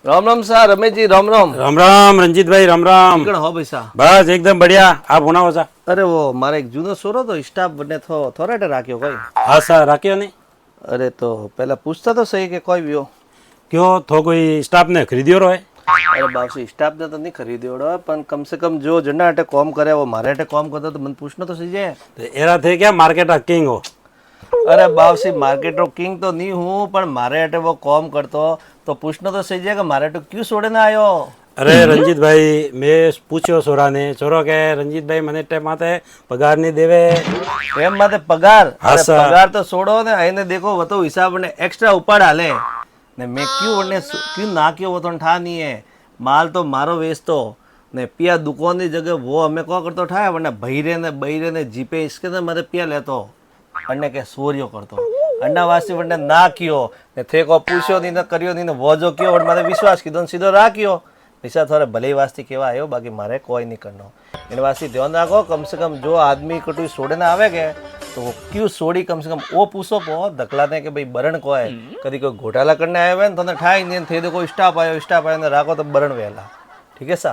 राम राम सा रमेश जी राम राम। राम राम रंजीत भाई राम राम। हो भाई सा बस एकदम बढ़िया। आप होना हो सा? अरे वो मारे एक जूनो सोरो तो स्टाफ बने थो थोड़ा राख्यो कोई। हाँ सर राख्यो नहीं। अरे तो पहला पूछता तो सही कि कोई भी हो। क्यों थो कोई स्टाफ ने खरीदियो रो है? अरे बाबू स्टाफ ने तो नहीं खरीद्यो पण कम से कम जो जना अटे कॉम करे वो मारे अटे कॉम करता तो मन पूछना तो सही है। तो एरा थे क्या मार्केट किंग हो? अरे बाबू मार्केट रो किंग तो नहीं हूँ पर मारे अटे वो कॉम करतो तो पूछना तो सही है कि मारे अटे क्यों छोड़े ना आयो। अरे रंजीत भाई मैं पूछो सोरा ने छोरो के रंजीत भाई मने टाइम आते पगार नहीं देवे एम माते पगार। हाँ अरे सर। पगार तो छोड़ो ने आईने देखो वो तो हिसाब ने एक्स्ट्रा उपाड़ हाले ने मैं क्यों ना क्यों वो तो ठा नहीं है। माल तो मारो वेचतो ने पिया दुकान की जगह वो हमें को करतो ठाए वरना बहिरे ने जीपे इसके ने मारे पिया लेतो अन्ने के सोरियो करतो अन्ना वासी वरने ना कियो ने थे को पूछ्यो नहीं न करियो नहीं ने वो जो कियो और मारे विश्वास कीधो सीधो राख्यो पैसा थोड़े भले वास्ती केवा आयो बाकी मारे कोई नहीं करनो इन वास्ती ध्यान रखो कम से कम जो आदमी कटु सोड़े ना आवे के तो वो क्यों सोड़ी कम से कम वो पूछो पो धकला दे के भाई बरण को है कभी कोई घोटाला करने आए हुए तो ठाई नहीं थे कोई स्टाफ आयो ने राखो तो बरण वेला ठीक है सा।